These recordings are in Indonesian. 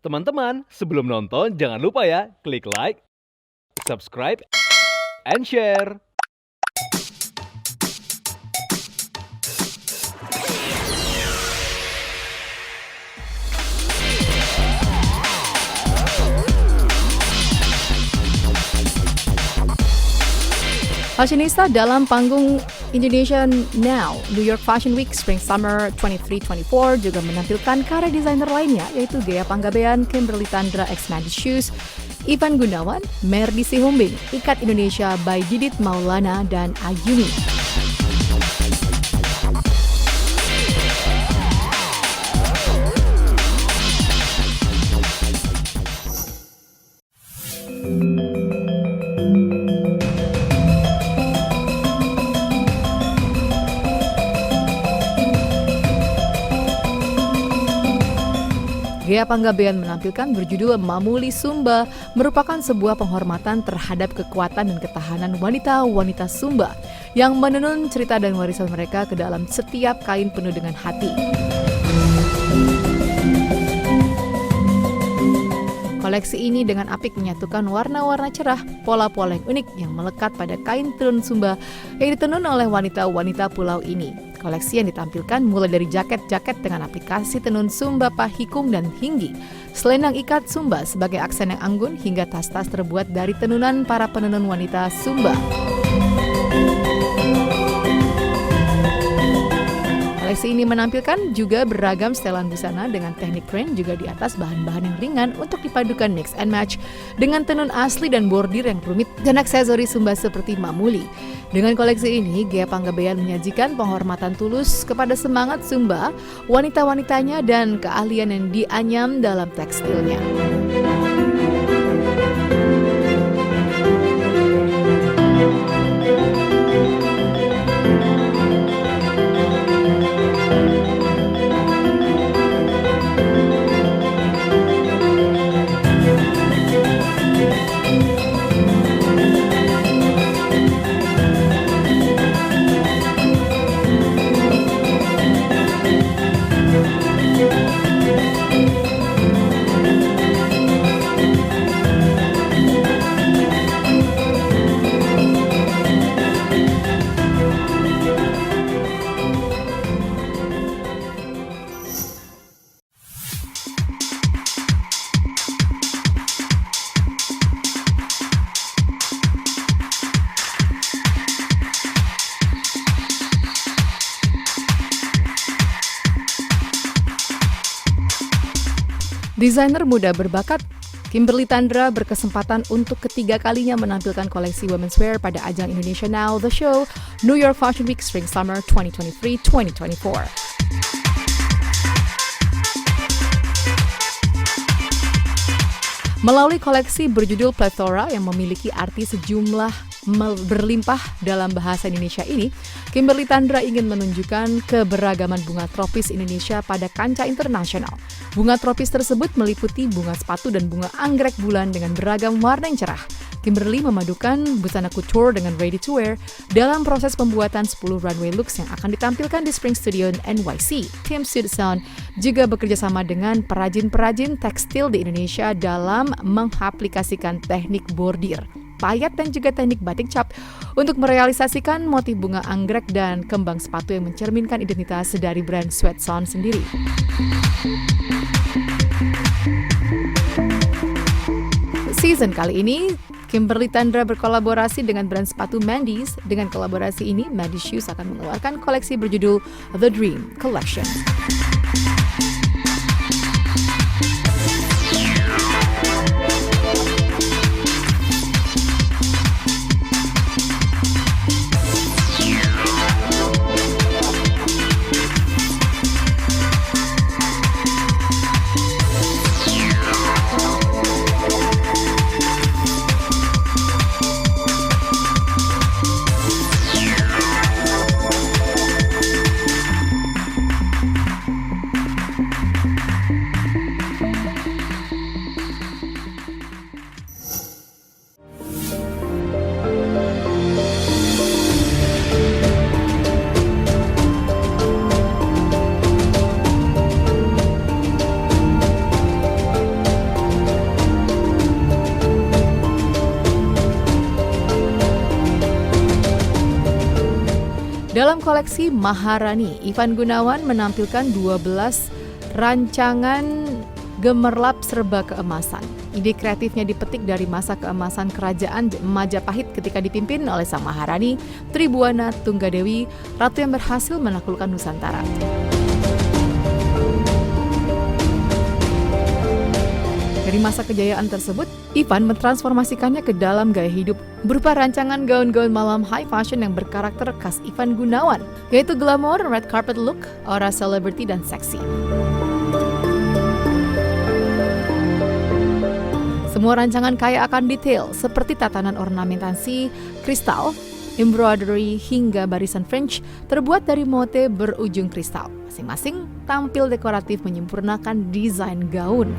Teman-teman, sebelum nonton jangan lupa ya, klik like, subscribe, and share. Fashionista dalam panggung Indonesia Now, New York Fashion Week Spring Summer 23-24 juga menampilkan karya desainer lainnya yaitu Ghea Panggabean, Kimberly Tandra X Mandy Shoes, Ivan Gunawan, Merdi Sihombing, Ikat Indonesia by Didit Maulana, dan Ayumi. Ghea Panggabean menampilkan berjudul Mamuli Sumba, merupakan sebuah penghormatan terhadap kekuatan dan ketahanan wanita-wanita Sumba yang menenun cerita dan warisan mereka ke dalam setiap kain penuh dengan hati. Koleksi ini dengan apik menyatukan warna-warna cerah, pola-pola yang unik yang melekat pada kain tenun Sumba yang ditenun oleh wanita-wanita pulau ini. Koleksi yang ditampilkan mulai dari jaket-jaket dengan aplikasi tenun Sumba Pahikung dan Hinggi, selendang ikat Sumba sebagai aksen yang anggun, hingga tas-tas terbuat dari tenunan para penenun wanita Sumba. Koleksi ini menampilkan juga beragam setelan busana dengan teknik print juga di atas bahan-bahan yang ringan untuk dipadukan mix and match dengan tenun asli dan bordir yang rumit dan aksesori Sumba seperti mamuli. Dengan koleksi ini, Ghea Panggabean menyajikan penghormatan tulus kepada semangat Sumba, wanita-wanitanya, dan keahlian yang dianyam dalam tekstilnya. Desainer muda berbakat Kimberly Tandra berkesempatan untuk ketiga kalinya menampilkan koleksi women's wear pada ajang Indonesia Now The Show New York Fashion Week Spring Summer 2023-2024. Melalui koleksi berjudul Plethora yang memiliki arti sejumlah berlimpah dalam bahasa Indonesia ini, Kimberly Tandra ingin menunjukkan keberagaman bunga tropis Indonesia pada kancah internasional. Bunga tropis tersebut meliputi bunga sepatu dan bunga anggrek bulan dengan beragam warna yang cerah. Kimberly memadukan busana couture dengan ready to wear dalam proses pembuatan 10 runway looks yang akan ditampilkan di Spring Studio NYC. Tim Sudson juga bekerjasama dengan perajin-perajin tekstil di Indonesia dalam mengaplikasikan teknik bordir, payat, dan juga teknik batik cap untuk merealisasikan motif bunga anggrek dan kembang sepatu yang mencerminkan identitas dari brand Sweatson sendiri. Season kali ini, Kimberly Tandra berkolaborasi dengan brand sepatu Mandy's. Dengan kolaborasi ini, Mandy Shoes akan mengeluarkan koleksi berjudul The Dream Collection. Dalam koleksi Maharani, Ivan Gunawan menampilkan 12 rancangan gemerlap serba keemasan. Ide kreatifnya dipetik dari masa keemasan kerajaan Majapahit ketika dipimpin oleh Sang Maharani, Tribuana Tunggadewi, ratu yang berhasil menaklukkan Nusantara. Dari masa kejayaan tersebut, Ivan mentransformasikannya ke dalam gaya hidup berupa rancangan gaun-gaun malam high fashion yang berkarakter khas Ivan Gunawan, yaitu glamour, red carpet look, aura celebrity, dan seksi. Semua rancangan kaya akan detail seperti tatanan ornamentasi, kristal, embroidery, hingga barisan French terbuat dari motif berujung kristal. Masing-masing tampil dekoratif menyempurnakan desain gaun.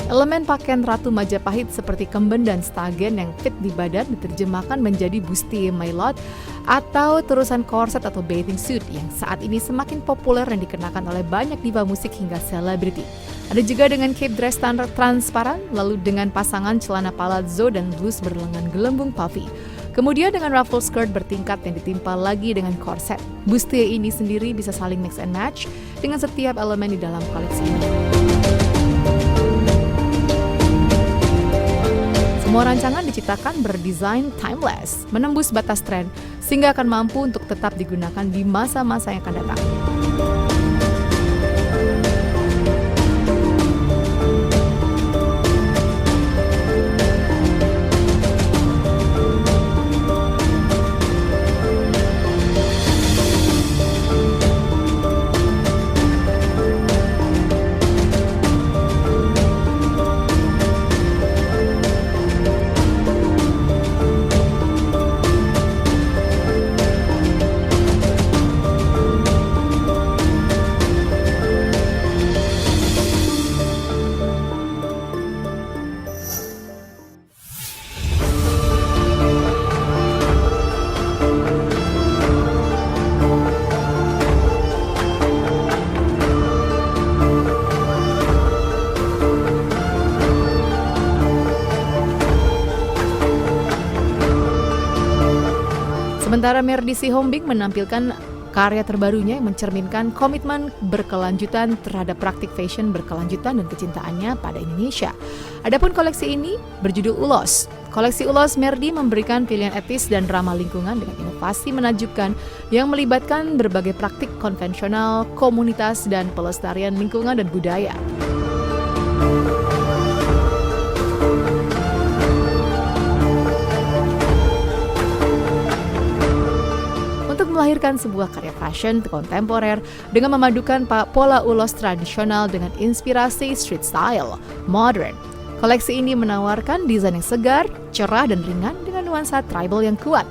Elemen pakaian Ratu Majapahit seperti kemben dan stagen yang fit di badan diterjemahkan menjadi bustier maillot atau terusan korset atau bathing suit yang saat ini semakin populer dan dikenakan oleh banyak diva musik hingga selebriti. Ada juga dengan cape dress standar transparan, lalu dengan pasangan celana palazzo dan blus berlengan gelembung puffy. Kemudian dengan ruffle skirt bertingkat yang ditimpa lagi dengan korset. Bustier ini sendiri bisa saling mix and match dengan setiap elemen di dalam koleksi ini. Semua rancangan diciptakan berdesain timeless, menembus batas tren, sehingga akan mampu untuk tetap digunakan di masa-masa yang akan datang. Sementara Merdi Sihombing menampilkan karya terbarunya yang mencerminkan komitmen berkelanjutan terhadap praktik fashion berkelanjutan dan kecintaannya pada Indonesia. Adapun koleksi ini berjudul Ulos. Koleksi Ulos Merdi memberikan pilihan etis dan ramah lingkungan dengan inovasi menakjubkan yang melibatkan berbagai praktik konvensional, komunitas, dan pelestarian lingkungan dan budaya. Melahirkan sebuah karya fashion kontemporer dengan memadukan pola ulos tradisional dengan inspirasi street style, modern. Koleksi ini menawarkan desain yang segar, cerah, dan ringan dengan nuansa tribal yang kuat.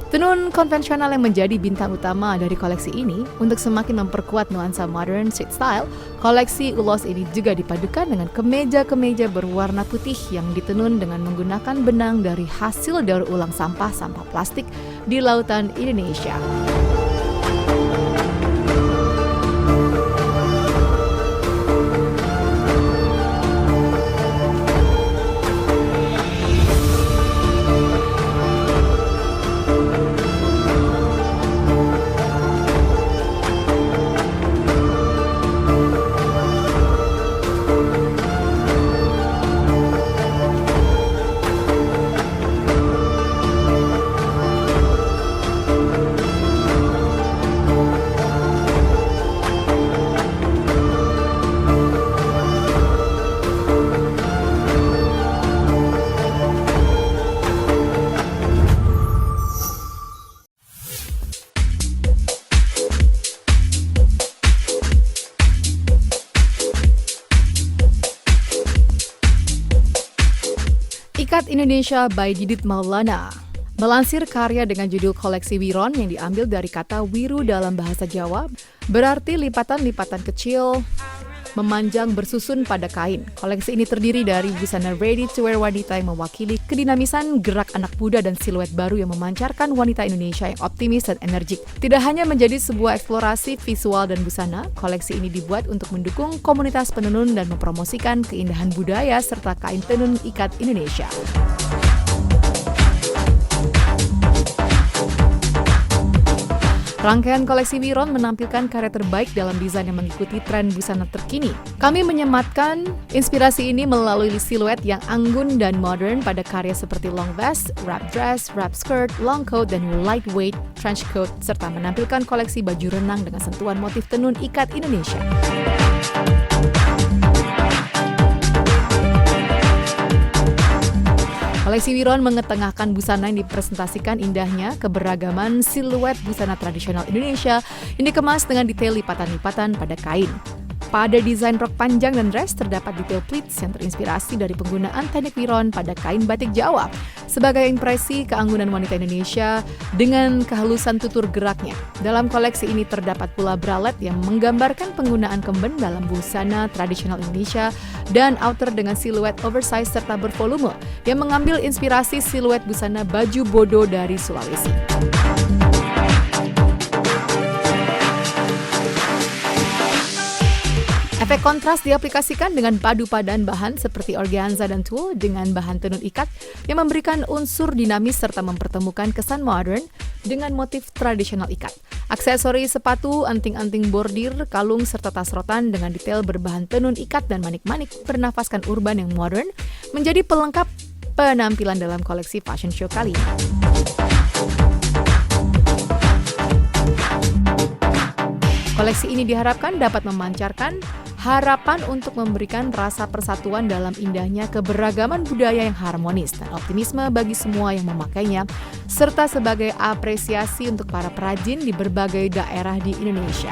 Tenun konvensional yang menjadi bintang utama dari koleksi ini untuk semakin memperkuat nuansa modern street style, koleksi ulos ini juga dipadukan dengan kemeja-kemeja berwarna putih yang ditenun dengan menggunakan benang dari hasil daur ulang sampah-sampah plastik di lautan Indonesia. Ikat Indonesia by Didit Maulana. Melansir karya dengan judul koleksi Wiron yang diambil dari kata wiru dalam bahasa Jawa, berarti lipatan-lipatan kecil memanjang bersusun pada kain. Koleksi ini terdiri dari busana ready-to-wear wanita yang mewakili kedinamisan gerak anak muda dan siluet baru yang memancarkan wanita Indonesia yang optimis dan energik. Tidak hanya menjadi sebuah eksplorasi visual dan busana, koleksi ini dibuat untuk mendukung komunitas penenun dan mempromosikan keindahan budaya serta kain tenun ikat Indonesia. Rangkaian koleksi Wiron menampilkan karya terbaik dalam desain yang mengikuti tren busana terkini. Kami menyematkan inspirasi ini melalui siluet yang anggun dan modern pada karya seperti long vest, wrap dress, wrap skirt, long coat, dan lightweight trench coat, serta menampilkan koleksi baju renang dengan sentuhan motif tenun ikat Indonesia. Koleksi Wiron mengetengahkan busana yang dipresentasikan indahnya keberagaman siluet busana tradisional Indonesia yang dikemas dengan detail lipatan-lipatan pada kain. Pada desain rok panjang dan dress terdapat detail pleats yang terinspirasi dari penggunaan teknik Wiron pada kain batik Jawa sebagai impresi keanggunan wanita Indonesia dengan kehalusan tutur geraknya. Dalam koleksi ini terdapat pula bralette yang menggambarkan penggunaan kemben dalam busana tradisional Indonesia dan outer dengan siluet oversize serta bervolume yang mengambil inspirasi siluet busana baju bodo dari Sulawesi. Efek kontras diaplikasikan dengan padu-padan bahan seperti organza dan tulle dengan bahan tenun ikat yang memberikan unsur dinamis serta mempertemukan kesan modern dengan motif tradisional ikat. Aksesori sepatu, anting-anting bordir, kalung, serta tas rotan dengan detail berbahan tenun ikat dan manik-manik bernafaskan urban yang modern menjadi pelengkap penampilan dalam koleksi fashion show kali ini. Koleksi ini diharapkan dapat memancarkan harapan untuk memberikan rasa persatuan dalam indahnya keberagaman budaya yang harmonis dan optimisme bagi semua yang memakainya, serta sebagai apresiasi untuk para perajin di berbagai daerah di Indonesia.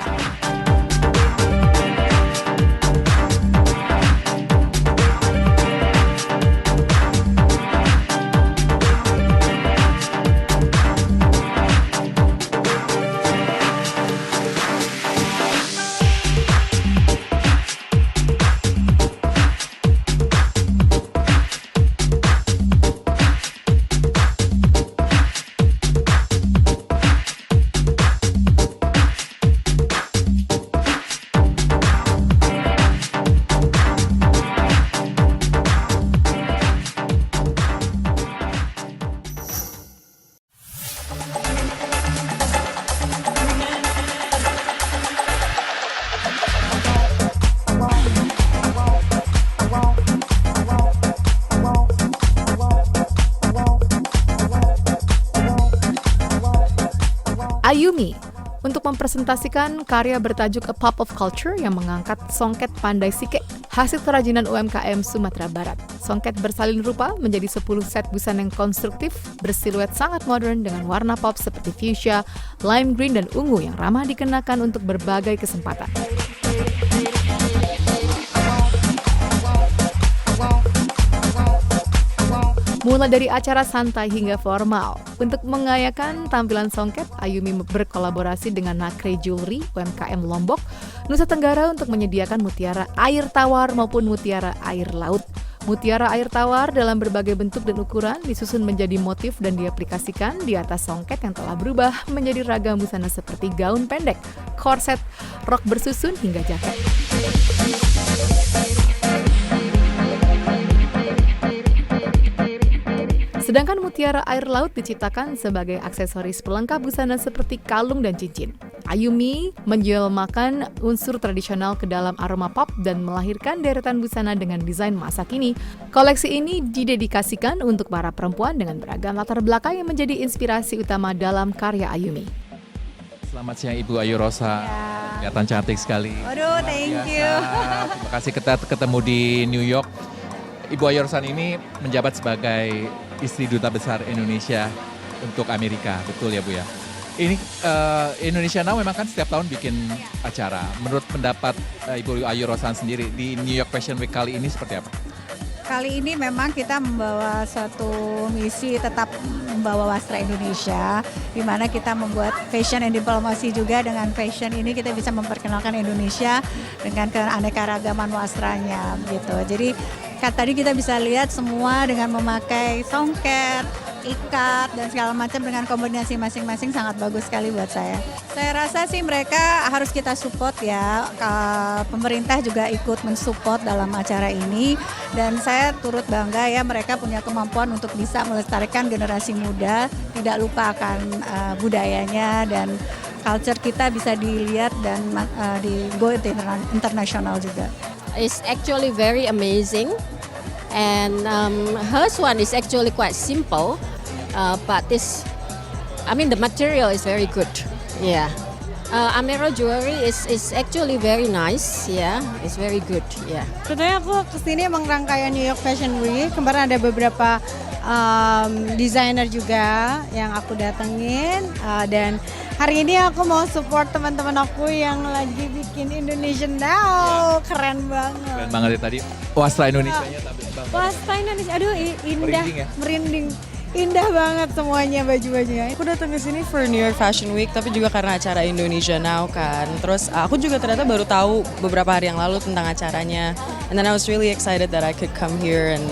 Ayumi untuk mempresentasikan karya bertajuk A Pop of Culture yang mengangkat songket Pandai Sike, hasil kerajinan UMKM Sumatera Barat. Songket bersalin rupa menjadi 10 set busana yang konstruktif, bersiluet sangat modern dengan warna pop seperti fuchsia, lime green, dan ungu yang ramah dikenakan untuk berbagai kesempatan. Mulai dari acara santai hingga formal. Untuk mengayakan tampilan songket, Ayumi berkolaborasi dengan Nakre Jewelry UMKM Lombok, Nusa Tenggara untuk menyediakan mutiara air tawar maupun mutiara air laut. Mutiara air tawar dalam berbagai bentuk dan ukuran disusun menjadi motif dan diaplikasikan di atas songket yang telah berubah menjadi ragam busana seperti gaun pendek, korset, rok bersusun hingga jaket. Sedangkan mutiara air laut diciptakan sebagai aksesoris pelengkap busana seperti kalung dan cincin. Ayumi menjelmakan unsur tradisional ke dalam aroma pop dan melahirkan deretan busana dengan desain masa kini. Koleksi ini didedikasikan untuk para perempuan dengan beragam latar belakang yang menjadi inspirasi utama dalam karya Ayumi. Selamat siang Ibu Ayu Rosa, kelihatan cantik sekali. Waduh, thank you. Terima kasih kita ketemu di New York. Ibu Ayu Rosa ini menjabat sebagai istri Duta Besar Indonesia untuk Amerika, betul ya Bu ya? Ini Indonesia Now memang kan setiap tahun bikin acara. Menurut pendapat Ibu Ayu Rosa sendiri di New York Fashion Week kali ini seperti apa? Kali ini memang kita membawa suatu misi tetap membawa wastra Indonesia, di mana kita membuat fashion and diplomasi juga. Dengan fashion ini kita bisa memperkenalkan Indonesia dengan keanekaragaman wastranya gitu. Jadi tadi kita bisa lihat semua dengan memakai songket, ikat dan segala macam dengan kombinasi masing-masing sangat bagus sekali buat saya. Saya rasa sih mereka harus kita support ya. Pemerintah juga ikut mensupport dalam acara ini dan saya turut bangga ya mereka punya kemampuan untuk bisa melestarikan generasi muda, tidak lupa akan budayanya dan culture kita bisa dilihat dan di go internasional juga. It's actually very amazing, and hers one is actually quite simple, but the material is very good. Yeah, Amero jewelry is actually very nice. Yeah, it's very good. Yeah. Sebetulnya aku kesini emang rangkaian New York Fashion Week. Kemarin ada beberapa desainer juga yang aku datengin dan hari ini aku mau support teman-teman aku yang lagi bikin Indonesian Now. Keren banget. Keren banget ya tadi. Wastra Indonesianya tampil banget. Wastra Indonesia, aduh indah, Merinding ya? merinding. Indah banget semuanya baju-bajunya. Aku datang ke sini for New York Fashion Week, tapi juga karena acara Indonesia Now kan. Terus aku juga ternyata baru tahu beberapa hari yang lalu tentang acaranya. And then I was really excited that I could come here and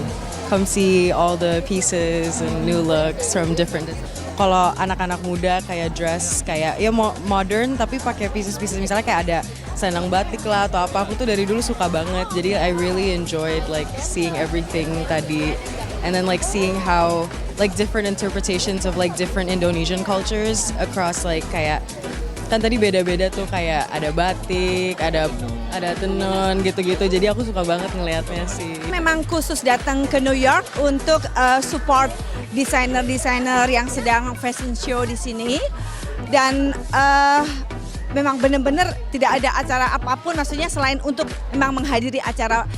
come see all the pieces and new looks from different. Kalau anak-anak muda kayak dress kayak ya modern tapi pakai pieces-pieces misalnya kayak ada selendang batik lah atau apa, aku tuh dari dulu suka banget. Jadi I really enjoyed like seeing everything tadi. And then like seeing how like different interpretations of like different Indonesian cultures across like kayak kan tadi beda-beda tuh kayak ada batik, ada tenun gitu-gitu. Jadi aku suka banget ngelihatnya sih. Memang khusus datang ke New York untuk support desainer-desainer yang sedang fashion show di sini dan memang benar-benar tidak ada acara apapun maksudnya selain untuk memang menghadiri acara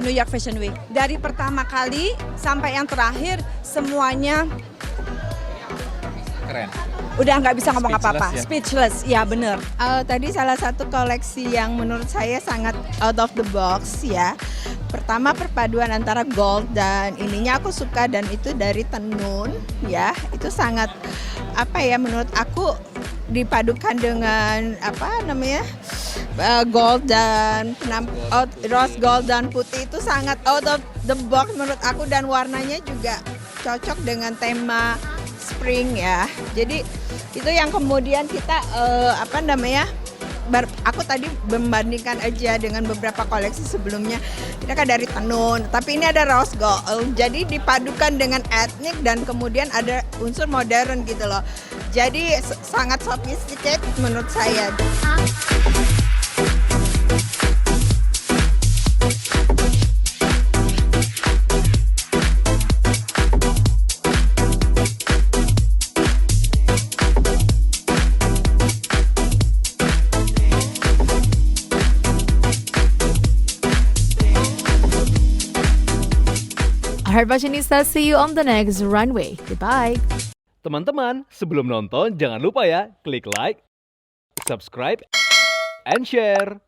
New York Fashion Week. Dari pertama kali sampai yang terakhir semuanya Keren. udah nggak bisa ngomong apa-apa, Speechless ya? speechless, ya bener. Tadi salah satu koleksi yang menurut saya sangat out of the box ya. Pertama perpaduan antara gold dan ininya aku suka dan itu dari tenun ya. Itu sangat menurut aku dipadukan dengan gold dan rose gold dan putih itu sangat out of the box menurut aku dan warnanya juga cocok dengan tema spring ya. Jadi itu yang kemudian kita aku tadi membandingkan aja dengan beberapa koleksi sebelumnya. Ini kan dari tenun, tapi ini ada rose gold. Jadi dipadukan dengan etnik dan kemudian ada unsur modern gitu loh. Jadi sangat sophisticated menurut saya. Alright Fashionista, see you on the next runway. Goodbye. Teman-teman, sebelum nonton jangan lupa ya klik like, subscribe, and share.